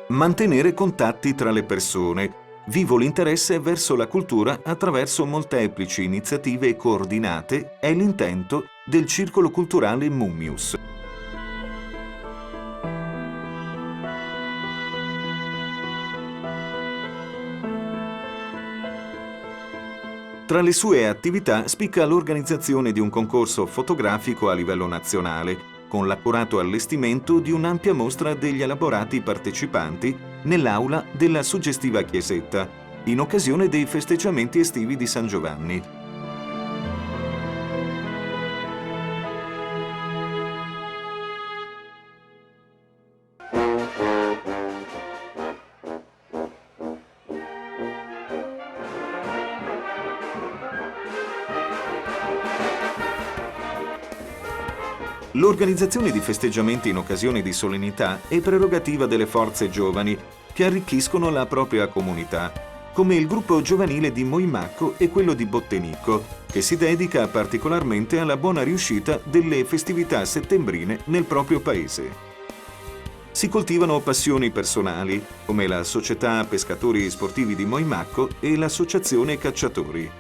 Mantenere contatti tra le persone. Vivo l'interesse verso la cultura attraverso molteplici iniziative coordinate è l'intento del Circolo Culturale Mummius. Tra le sue attività spicca l'organizzazione di un concorso fotografico a livello nazionale, con l'accurato allestimento di un'ampia mostra degli elaborati partecipanti nell'aula della suggestiva chiesetta, in occasione dei festeggiamenti estivi di San Giovanni. L'organizzazione di festeggiamenti in occasione di solennità è prerogativa delle forze giovani che arricchiscono la propria comunità, come il gruppo giovanile di Moimacco e quello di Bottenicco, che si dedica particolarmente alla buona riuscita delle festività settembrine nel proprio paese. Si coltivano passioni personali, come la Società Pescatori Sportivi di Moimacco e l'Associazione Cacciatori.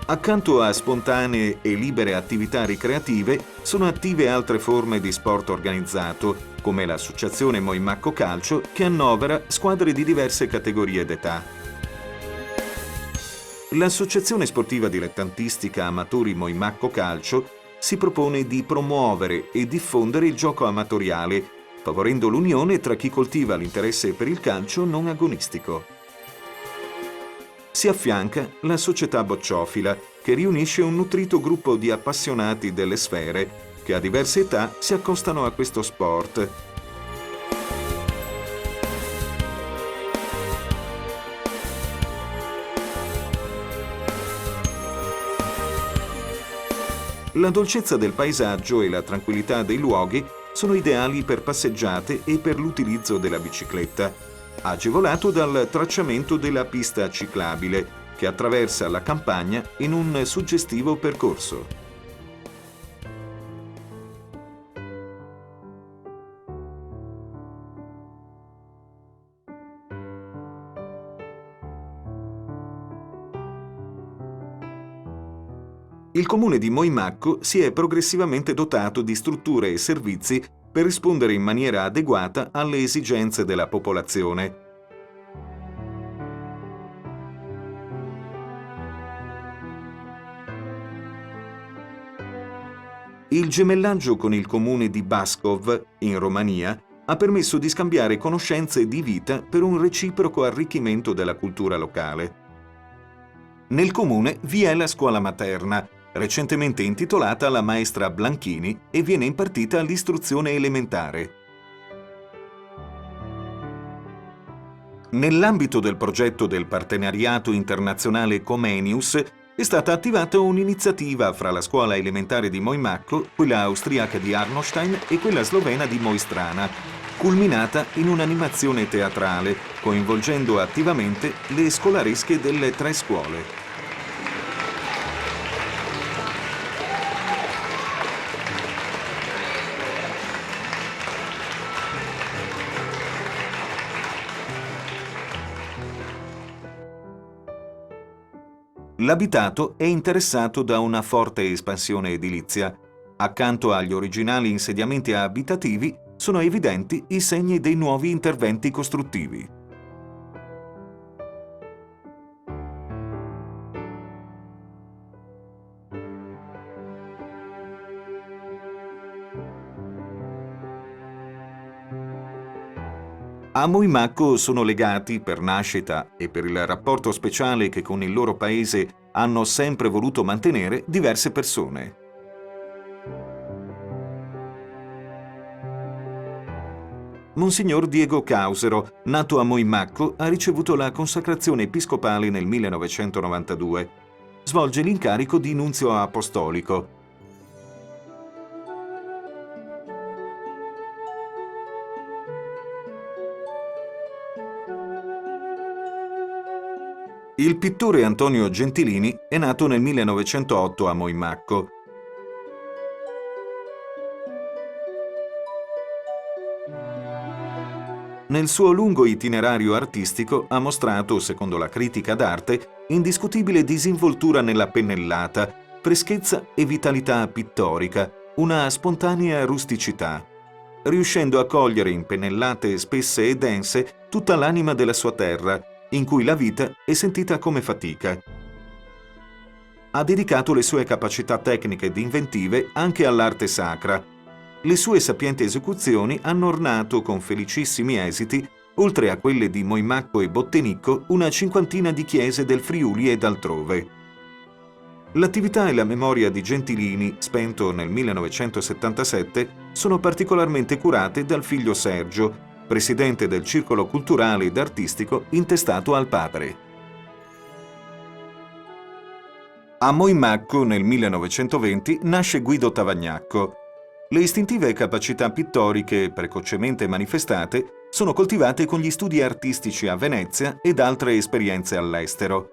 Accanto a spontanee e libere attività ricreative, sono attive altre forme di sport organizzato, come l'Associazione Moimacco Calcio, che annovera squadre di diverse categorie d'età. L'Associazione Sportiva Dilettantistica Amatori Moimacco Calcio si propone di promuovere e diffondere il gioco amatoriale, favorendo l'unione tra chi coltiva l'interesse per il calcio non agonistico. Si affianca la Società Bocciofila, che riunisce un nutrito gruppo di appassionati delle sfere che a diverse età si accostano a questo sport. La dolcezza del paesaggio e la tranquillità dei luoghi sono ideali per passeggiate e per l'utilizzo della bicicletta, agevolato dal tracciamento della pista ciclabile che attraversa la campagna in un suggestivo percorso. Il comune di Moimacco si è progressivamente dotato di strutture e servizi per rispondere in maniera adeguata alle esigenze della popolazione. Il gemellaggio con il comune di Baskov, in Romania, ha permesso di scambiare conoscenze di vita per un reciproco arricchimento della cultura locale. Nel comune vi è la scuola materna, recentemente intitolata alla maestra Blanchini, e viene impartita l'istruzione elementare. Nell'ambito del progetto del partenariato internazionale Comenius è stata attivata un'iniziativa fra la scuola elementare di Moimacco, quella austriaca di Arnostein e quella slovena di Moistrana, culminata in un'animazione teatrale, coinvolgendo attivamente le scolaresche delle 3 scuole. L'abitato è interessato da una forte espansione edilizia. Accanto agli originali insediamenti abitativi sono evidenti i segni dei nuovi interventi costruttivi. A Moimacco sono legati, per nascita e per il rapporto speciale che con il loro paese hanno sempre voluto mantenere, diverse persone. Monsignor Diego Causero, nato a Moimacco, ha ricevuto la consacrazione episcopale nel 1992. Svolge l'incarico di nunzio apostolico. Il pittore Antonio Gentilini è nato nel 1908 a Moimacco. Nel suo lungo itinerario artistico ha mostrato, secondo la critica d'arte, indiscutibile disinvoltura nella pennellata, freschezza e vitalità pittorica, una spontanea rusticità, riuscendo a cogliere in pennellate spesse e dense tutta l'anima della sua terra, in cui la vita è sentita come fatica. Ha dedicato le sue capacità tecniche ed inventive anche all'arte sacra. Le sue sapienti esecuzioni hanno ornato con felicissimi esiti, oltre a quelle di Moimacco e Bottenicco, una 50ina di chiese del Friuli ed altrove. L'attività e la memoria di Gentilini, spento nel 1977, sono particolarmente curate dal figlio Sergio, presidente del circolo culturale ed artistico intestato al padre. A Moimacco nel 1920 nasce Guido Tavagnacco. Le istintive capacità pittoriche precocemente manifestate sono coltivate con gli studi artistici a Venezia ed altre esperienze all'estero.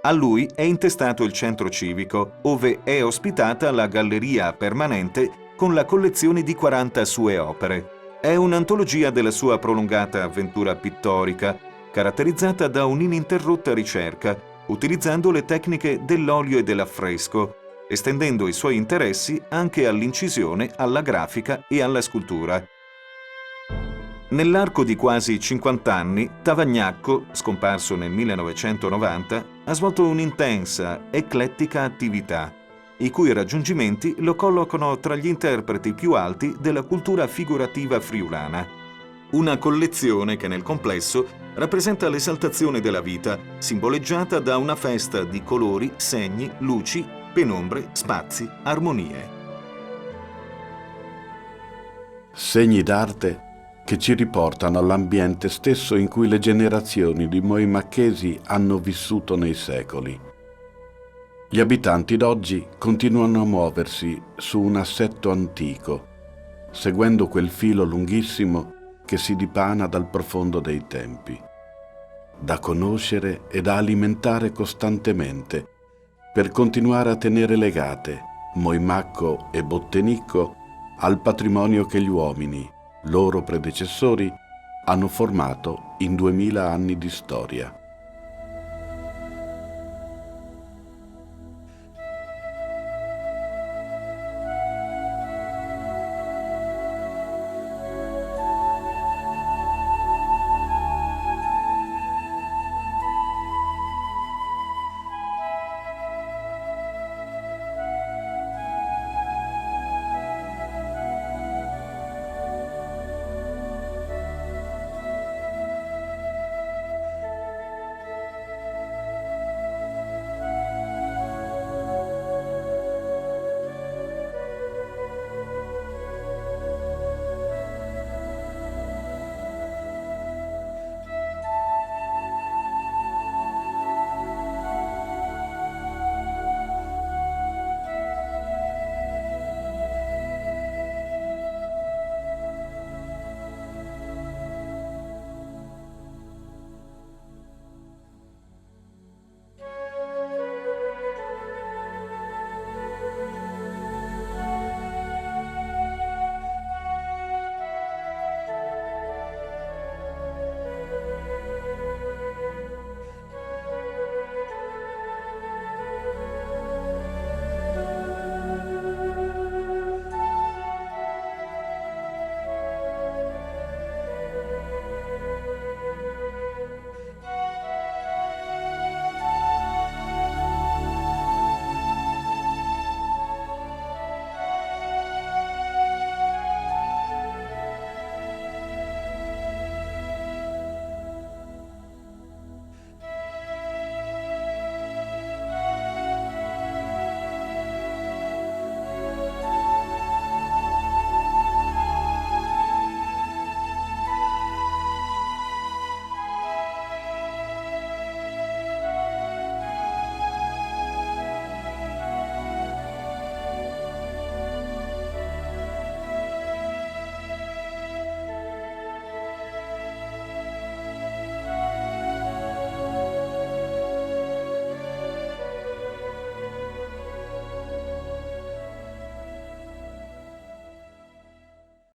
A lui è intestato il centro civico, ove è ospitata la galleria permanente con la collezione di 40 sue opere. È un'antologia della sua prolungata avventura pittorica, caratterizzata da un'ininterrotta ricerca, utilizzando le tecniche dell'olio e dell'affresco, estendendo i suoi interessi anche all'incisione, alla grafica e alla scultura. Nell'arco di quasi 50 anni, Tavagnacco, scomparso nel 1990, ha svolto un'intensa, eclettica attività, i cui raggiungimenti lo collocano tra gli interpreti più alti della cultura figurativa friulana. Una collezione che nel complesso rappresenta l'esaltazione della vita, simboleggiata da una festa di colori, segni, luci, penombre, spazi, armonie. Segni d'arte che ci riportano all'ambiente stesso in cui le generazioni di moimacchesi hanno vissuto nei secoli. Gli abitanti d'oggi continuano a muoversi su un assetto antico, seguendo quel filo lunghissimo che si dipana dal profondo dei tempi, da conoscere e da alimentare costantemente, per continuare a tenere legate Moimacco e Bottenicco al patrimonio che gli uomini, loro predecessori, hanno formato in 2000 anni di storia.